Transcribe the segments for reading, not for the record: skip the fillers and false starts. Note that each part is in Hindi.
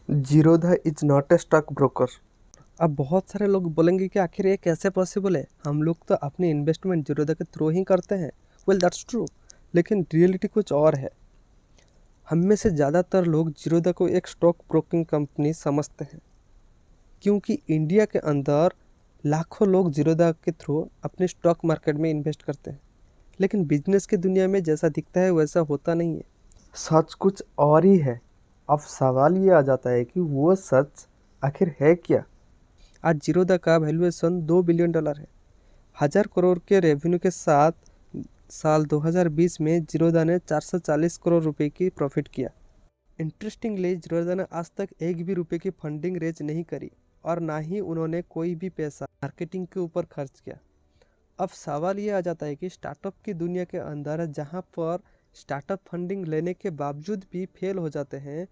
Zerodha is not a stock broker. अब बहुत सारे लोग बोलेंगे कि आखिर ये कैसे पॉसिबल है, हम लोग तो अपनी इन्वेस्टमेंट जीरोधा के थ्रू ही करते हैं। वेल दैट्स ट्रू, लेकिन रियलिटी कुछ और है। हम में से ज़्यादातर लोग जीरोधा को एक स्टॉक ब्रोकिंग कंपनी समझते हैं, क्योंकि इंडिया के अंदर लाखों लोग जीरोधा के थ्रू अपने स्टॉक मार्केट में इन्वेस्ट करते हैं। लेकिन बिजनेस की दुनिया में जैसा दिखता है वैसा होता नहीं है। सच कुछ और ही है। अब सवाल ये आ जाता है कि वो सच आखिर है क्या। आज जीरोधा का वैल्यूएशन $2 बिलियन है। 1000 करोड़ के रेवेन्यू के साथ साल 2020 में जीरोधा ने 440 करोड़ रुपए की प्रॉफिट किया। इंटरेस्टिंगली जीरोधा ने आज तक एक भी रुपए की फंडिंग रेज नहीं करी, और ना ही उन्होंने कोई भी पैसा मार्केटिंग के ऊपर खर्च किया। अब सवाल ये आ जाता है कि स्टार्टअप की दुनिया के अंदर जहाँ पर स्टार्टअप फंडिंग लेने के बावजूद भी फेल हो जाते हैं,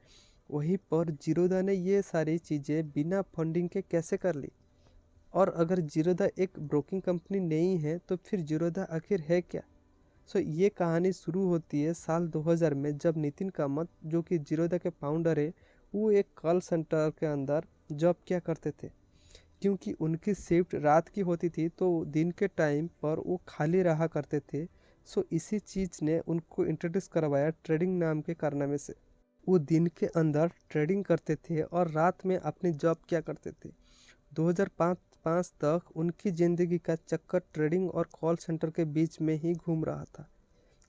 वहीं पर जीरोधा ने ये सारी चीज़ें बिना फंडिंग के कैसे कर ली। और अगर जीरोधा एक ब्रोकिंग कंपनी नहीं है तो फिर जीरोधा आखिर है क्या। ये कहानी शुरू होती है साल 2000 में, जब नितिन कामत, जो कि जीरोधा के फाउंडर है, वो एक कॉल सेंटर के अंदर जॉब किया करते थे। क्योंकि उनकी शिफ्ट रात की होती थी तो दिन के टाइम पर वो खाली रहा करते थे। इसी चीज़ ने उनको इंट्रोड्यूस करवाया ट्रेडिंग नाम के कारनामे से। वो दिन के अंदर ट्रेडिंग करते थे और रात में अपनी जॉब किया करते थे। 2005 तक उनकी ज़िंदगी का चक्कर ट्रेडिंग और कॉल सेंटर के बीच में ही घूम रहा था,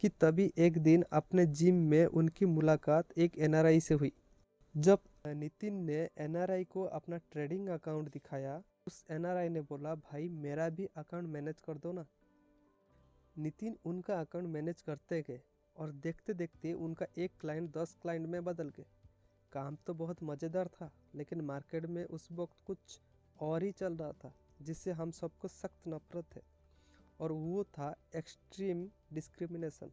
कि तभी एक दिन अपने जिम में उनकी मुलाकात एक एनआरआई से हुई। जब नितिन ने एनआरआई को अपना ट्रेडिंग अकाउंट दिखाया, उस एनआरआई ने बोला, भाई मेरा भी अकाउंट मैनेज कर दो ना। नितिन उनका अकाउंट मैनेज करते गए और देखते देखते उनका एक क्लाइंट 10 क्लाइंट में बदल गए। काम तो बहुत मज़ेदार था, लेकिन मार्केट में उस वक्त कुछ और ही चल रहा था जिससे हम सबको सख्त नफरत है, और वो था एक्सट्रीम डिस्क्रिमिनेशन।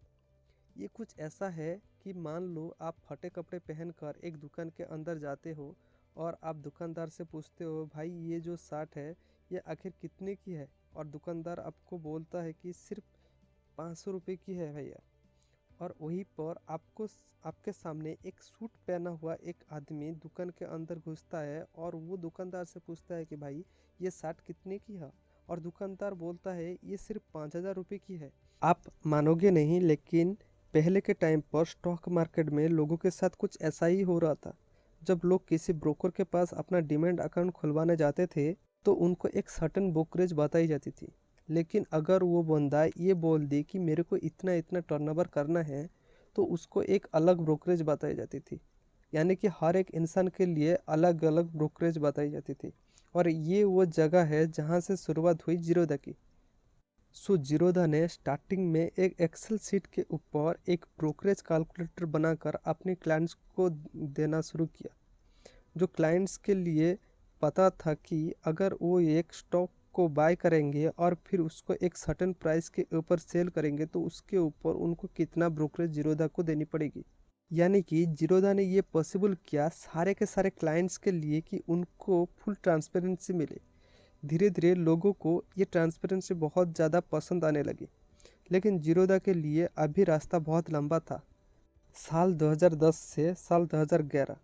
ये कुछ ऐसा है कि मान लो आप फटे कपड़े पहनकर एक दुकान के अंदर जाते हो और आप दुकानदार से पूछते हो, भाई ये जो शर्ट है ये आखिर कितने की है, और दुकानदार आपको बोलता है कि सिर्फ 500 रुपये की है भैया। और वहीं पर आपके सामने एक सूट पहना हुआ एक आदमी दुकान के अंदर घुसता है और वो दुकानदार से पूछता है कि भाई ये शर्ट कितने की है, और दुकानदार बोलता है ये सिर्फ 5,000 रुपये की है। आप मानोगे नहीं, लेकिन पहले के टाइम पर स्टॉक मार्केट में लोगों के साथ कुछ ऐसा ही हो रहा था। जब लोग किसी ब्रोकर के पास अपना डिमेंट अकाउंट खुलवाने जाते थे तो उनको एक सर्टेन ब्रोकरेज बताई जाती थी। लेकिन अगर वो बंदा ये बोल दे कि मेरे को इतना इतना टर्नओवर करना है, तो उसको एक अलग ब्रोकरेज बताई जाती थी। यानी कि हर एक इंसान के लिए अलग अलग ब्रोकरेज बताई जाती थी। और ये वो जगह है जहाँ से शुरुआत हुई जीरोधा की। जीरोधा ने स्टार्टिंग में एक एक्सेल सीट के ऊपर एक ब्रोकरेज कैलकुलेटर बनाकर अपने क्लाइंट्स को देना शुरू किया। जो क्लाइंट्स के लिए पता था कि अगर वो एक स्टॉक को बाय करेंगे और फिर उसको एक सर्टेन प्राइस के ऊपर सेल करेंगे तो उसके ऊपर उनको कितना ब्रोकरेज जीरोधा को देनी पड़ेगी। यानी कि जीरोधा ने ये पॉसिबल किया सारे के सारे क्लाइंट्स के लिए कि उनको फुल ट्रांसपेरेंसी मिले। धीरे धीरे लोगों को ये ट्रांसपेरेंसी बहुत ज़्यादा पसंद आने लगी। लेकिन जीरोधा के लिए अभी रास्ता बहुत लंबा था। साल 2010 से साल 2011,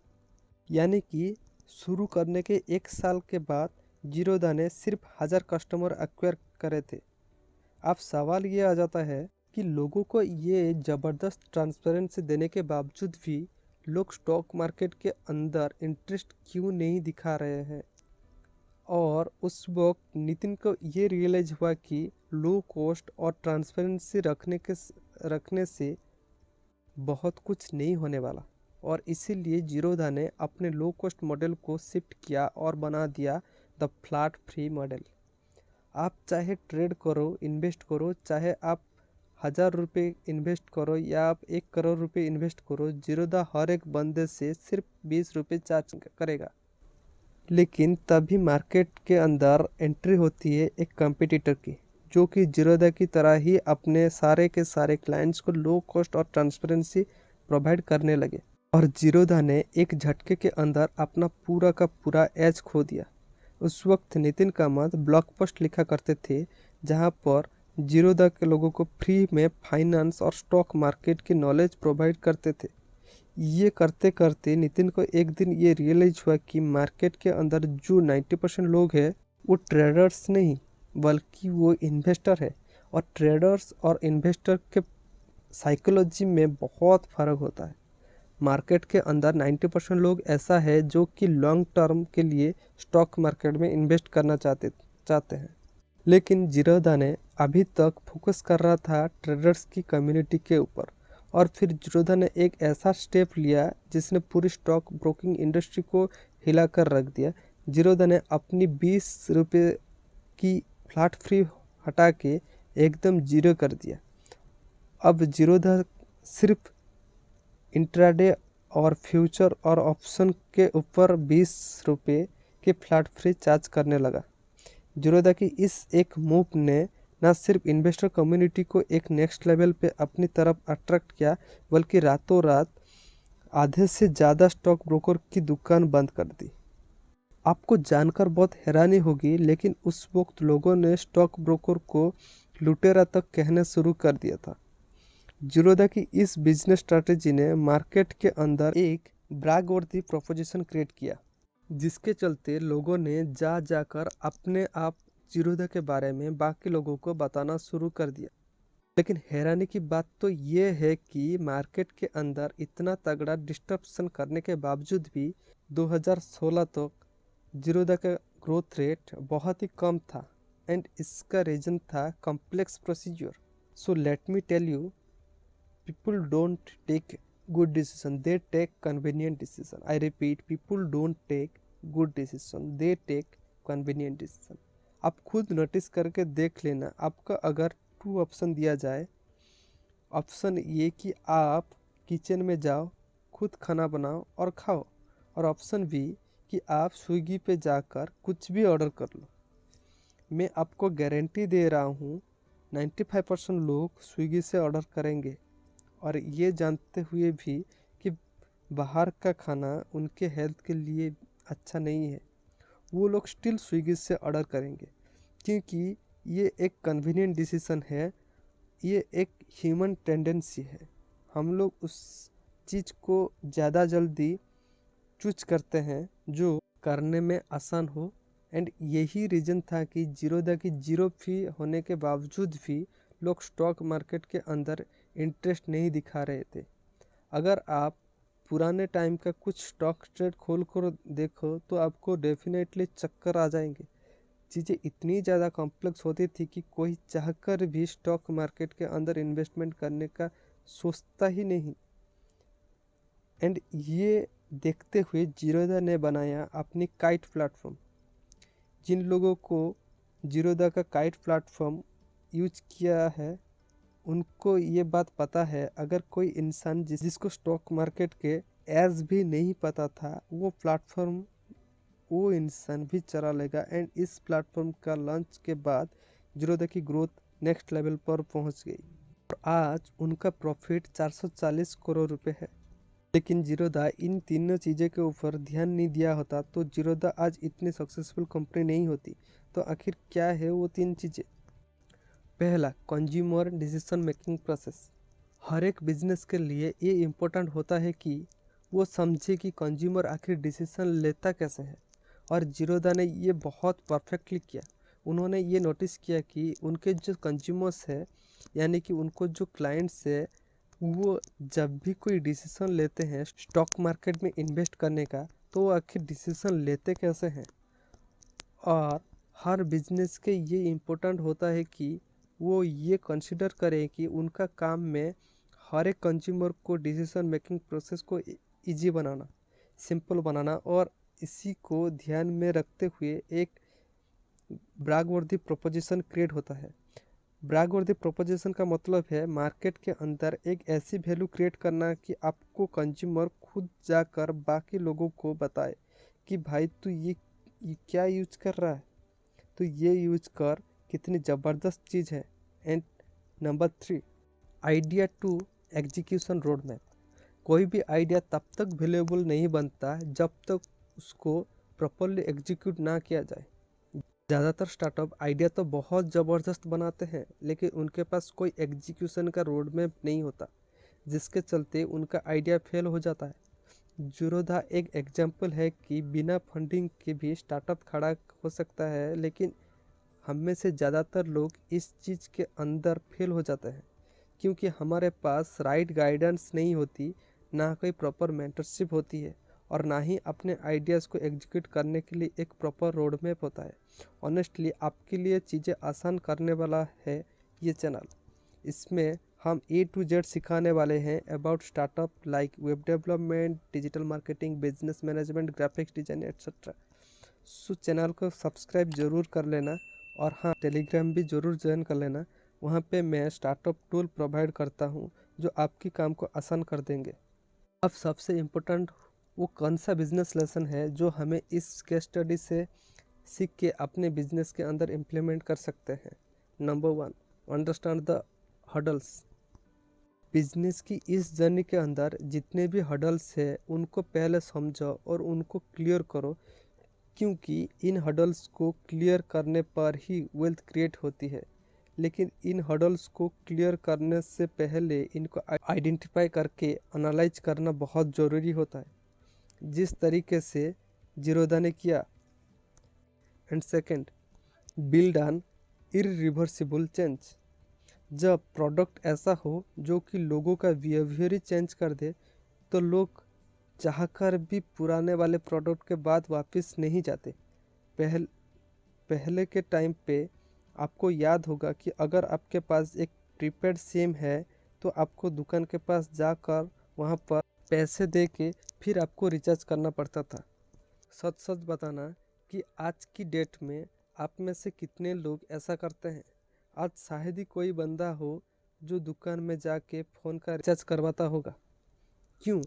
यानी कि शुरू करने के एक साल के बाद जीरोधा ने सिर्फ 1000 कस्टमर एक्वायर करे थे। अब सवाल ये आ जाता है कि लोगों को ये ज़बरदस्त ट्रांसपेरेंसी देने के बावजूद भी लोग स्टॉक मार्केट के अंदर इंटरेस्ट क्यों नहीं दिखा रहे हैं। और उस वक्त नितिन को ये रियलाइज हुआ कि लो कॉस्ट और ट्रांसपेरेंसी रखने से बहुत कुछ नहीं होने वाला। और इसीलिए जीरोधा ने अपने लो कॉस्ट मॉडल को शिफ्ट किया और बना दिया द फ्लैट फ्री मॉडल। आप चाहे ट्रेड करो, इन्वेस्ट करो, चाहे आप 1000 रुपये इन्वेस्ट करो या आप 1 करोड़ रुपये इन्वेस्ट करो, जीरोधा हर एक बंदे से सिर्फ 20 रुपये चार्ज करेगा। लेकिन तभी मार्केट के अंदर एंट्री होती है एक कंपटीटर की, जो कि जीरोधा की तरह ही अपने सारे के सारे क्लाइंट्स को लो कॉस्ट और ट्रांसपेरेंसी प्रोवाइड करने लगे। और जीरोधा ने एक झटके के अंदर अपना पूरा का पूरा एज खो दिया। उस वक्त नितिन कामत ब्लॉग पोस्ट लिखा करते थे, जहां पर जीरोधा के लोगों को फ्री में फाइनेंस और स्टॉक मार्केट की नॉलेज प्रोवाइड करते थे। ये करते करते नितिन को एक दिन ये रियलाइज हुआ कि मार्केट के अंदर जो 90% लोग हैं वो ट्रेडर्स नहीं बल्कि वो इन्वेस्टर है। और ट्रेडर्स और इन्वेस्टर के साइकोलॉजी में बहुत फ़र्क होता है। मार्केट के अंदर 90% लोग ऐसा है जो कि लॉन्ग टर्म के लिए स्टॉक मार्केट में इन्वेस्ट करना चाहते हैं। लेकिन जिरोदा ने अभी तक फोकस कर रहा था ट्रेडर्स की कम्युनिटी के ऊपर। और फिर जिरोदा ने एक ऐसा स्टेप लिया जिसने पूरी स्टॉक ब्रोकिंग इंडस्ट्री को हिला कर रख दिया। जिरोदा ने अपनी 20 रुपये की फ्लैट फ्री हटा के एकदम जीरो कर दिया। अब जिरोदा सिर्फ इंट्राडे और फ्यूचर और ऑप्शन के ऊपर 20 रुपये के फ्लैट फ्री चार्ज करने लगा। जिरोदा की इस एक मूव ने न सिर्फ इन्वेस्टर कम्युनिटी को एक नेक्स्ट लेवल पे अपनी तरफ अट्रैक्ट किया बल्कि रातों रात आधे से ज़्यादा स्टॉक ब्रोकर की दुकान बंद कर दी। आपको जानकर बहुत हैरानी होगी लेकिन उस वक्त लोगों ने स्टॉक ब्रोकर को लुटेरा तक कहना शुरू कर दिया था। जिरोदा की इस बिजनेस स्ट्रैटेजी ने मार्केट के अंदर एक ब्रैगवर्दी प्रोपोजिशन क्रिएट किया जिसके चलते लोगों ने जाकर अपने आप जिरोदा के बारे में बाकी लोगों को बताना शुरू कर दिया। लेकिन हैरानी की बात तो ये है कि मार्केट के अंदर इतना तगड़ा डिस्ट्रप्शन करने के बावजूद भी 2016 तक जिरोदा का ग्रोथ रेट बहुत ही कम था। एंड इसका रीज़न था complex procedure. So let me tell you, people don't take good decision, they take convenient decision. I repeat, people don't take good decision, they take convenient decision. आप खुद नोटिस करके देख लेना, आपका अगर 2 ऑप्शन दिया जाए, ऑप्शन ये कि आप किचन में जाओ, खुद खाना बनाओ और खाओ, और ऑप्शन बी कि आप स्विगी पे जाकर कुछ भी ऑर्डर कर लो। मैं आपको गारंटी दे रहा हूँ 95% लोग स्विगी से ऑर्डर करेंगे और ये जानते हुए भी कि बाहर का खाना उनके हेल्थ के लिए अच्छा नहीं है, वो लोग स्टिल स्विगी से ऑर्डर करेंगे क्योंकि ये एक कन्वीनियंट डिसीजन है, ये एक ह्यूमन टेंडेंसी है। हम लोग उस चीज़ को ज़्यादा जल्दी चूज करते हैं जो करने में आसान हो। एंड यही रीज़न था कि जिरोदा की जीरो फी होने के बावजूद भी लोग स्टॉक मार्केट के अंदर इंटरेस्ट नहीं दिखा रहे थे। अगर आप पुराने टाइम का कुछ स्टॉक ट्रेड खोल कर देखो तो आपको डेफिनेटली चक्कर आ जाएंगे। चीज़ें इतनी ज़्यादा कॉम्प्लेक्स होती थी कि कोई चाहकर भी स्टॉक मार्केट के अंदर इन्वेस्टमेंट करने का सोचता ही नहीं। एंड ये देखते हुए जिरोदा ने बनाया अपनी काइट प्लेटफॉर्म। जिन लोगों को जिरोदा का काइट प्लेटफॉर्म यूज किया है उनको ये बात पता है, अगर कोई इंसान जिसको स्टॉक मार्केट के एज भी नहीं पता था वो प्लेटफॉर्म वो इंसान भी चला लेगा। एंड इस प्लेटफॉर्म का लॉन्च के बाद जिरोदा की ग्रोथ नेक्स्ट लेवल पर पहुंच गई और आज उनका प्रॉफिट 440 करोड़ रुपए है। लेकिन जिरोदा इन तीनों चीज़ों के ऊपर ध्यान नहीं दिया होता तो जिरोदा आज इतनी सक्सेसफुल कंपनी नहीं होती। तो आखिर क्या है वो 3 चीज़ें? पहला, कंज्यूमर डिसीजन मेकिंग प्रोसेस। हर एक बिजनेस के लिए ये इम्पोर्टेंट होता है कि वो समझे कि कंज्यूमर आखिर डिसीजन लेता कैसे है, और जिरोदा ने ये बहुत परफेक्टली किया। उन्होंने ये नोटिस किया कि उनके जो कंज्यूमर्स है यानी कि उनको जो क्लाइंट्स है वो जब भी कोई डिसीजन लेते हैं स्टॉक मार्केट में इन्वेस्ट करने का तो वो आखिर डिसीजन लेते कैसे हैं। और हर बिजनेस के ये इम्पोर्टेंट होता है कि वो ये कंसिडर करें कि उनका काम में हर एक कंज्यूमर को डिसीजन मेकिंग प्रोसेस को इजी बनाना, सिंपल बनाना, और इसी को ध्यान में रखते हुए एक ब्रैगवर्दी प्रोपोजिशन क्रिएट होता है। ब्रैगवर्दी प्रोपोजिशन का मतलब है मार्केट के अंदर एक ऐसी वैल्यू क्रिएट करना कि आपको कंज्यूमर खुद जाकर बाकी लोगों को बताए कि भाई तू ये क्या यूज कर रहा है, तो ये यूज कर, कितनी ज़बरदस्त चीज़ है। And number 3, idea to execution road map. कोई भी आइडिया तब तक वैल्यूएबल नहीं बनता जब तक उसको प्रॉपरली एग्जीक्यूट ना किया जाए। ज़्यादातर स्टार्टअप आइडिया तो बहुत ज़बरदस्त बनाते हैं लेकिन उनके पास कोई एग्जीक्यूशन का रोड मैप नहीं होता। जिसके चलते उनका आइडिया फेल हो जाता है। जीरोधा एक एग्जाम्पल है कि बिना फंडिंग के भी स्टार्टअप खड़ा हो सकता है, लेकिन हम में से ज़्यादातर लोग इस चीज़ के अंदर फेल हो जाते हैं क्योंकि हमारे पास राइट गाइडेंस नहीं होती, ना कोई प्रॉपर मेंटरशिप होती है और ना ही अपने आइडियाज़ को एग्जीक्यूट करने के लिए एक प्रॉपर रोड मैप होता है। ऑनेस्टली आपके लिए चीज़ें आसान करने वाला है ये चैनल। इसमें हम A to Z सिखाने वाले हैं about startup like web development, digital marketing, business management, graphics design etcetera. So channel को सब्सक्राइब ज़रूर कर लेना और हाँ, टेलीग्राम भी ज़रूर ज्वाइन कर लेना। वहाँ पे मैं स्टार्टअप टूल प्रोवाइड करता हूँ जो आपकी काम को आसान कर देंगे। अब सबसे इम्पोर्टेंट वो कौन सा बिजनेस लेसन है जो हमें इस केस स्टडी से सीख के अपने बिजनेस के अंदर इम्प्लीमेंट कर सकते हैं। Number 1, understand the hurdles. Business की इस जर्नी के अंदर जितने भी हडल्स है उनको पहले समझो और उनको क्लियर करो, क्योंकि इन हडल्स को क्लियर करने पर ही वेल्थ क्रिएट होती है। लेकिन इन हडल्स को क्लियर करने से पहले इनको आइडेंटिफाई करके एनालाइज करना बहुत ज़रूरी होता है, जिस तरीके से जीरोधा ने किया। And second, build an irreversible change. जब प्रोडक्ट ऐसा हो जो कि लोगों का बिहेवियर ही चेंज कर दे, तो लोग चाहकर भी पुराने वाले प्रोडक्ट के बाद वापस नहीं जाते। पहले के टाइम पे आपको याद होगा कि अगर आपके पास एक प्रीपेड सिम है तो आपको दुकान के पास जाकर वहाँ पर पैसे दे के फिर आपको रिचार्ज करना पड़ता था। सच सच बताना कि आज की डेट में आप में से कितने लोग ऐसा करते हैं। आज शायद ही कोई बंदा हो जो दुकान में जाके फ़ोन का रिचार्ज करवाता होगा। क्यों?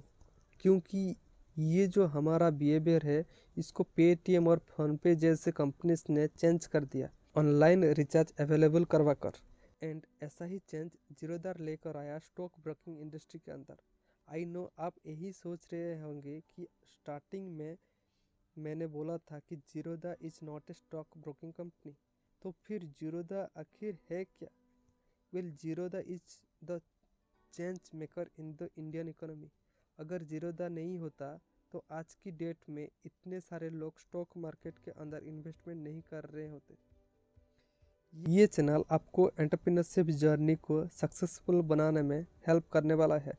क्योंकि ये जो हमारा बिहेवियर है इसको पेटीएम और फ़ोनपे जैसे कंपनीज ने चेंज कर दिया, ऑनलाइन रिचार्ज अवेलेबल करवा कर। एंड ऐसा ही चेंज जीरोधा लेकर आया स्टॉक ब्रोकिंग इंडस्ट्री के अंदर। आई नो आप यही सोच रहे होंगे कि स्टार्टिंग में मैंने बोला था कि Zerodha is not a stock broking company, तो फिर जीरोधा आखिर है क्या? Well, Zerodha is the change maker in the Indian economy. अगर जीरोधा नहीं होता तो आज की डेट में इतने सारे लोग स्टॉक मार्केट के अंदर इन्वेस्टमेंट नहीं कर रहे होते। ये चैनल आपको एंटरप्रेन्योरशिप जर्नी को सक्सेसफुल बनाने में हेल्प करने वाला है।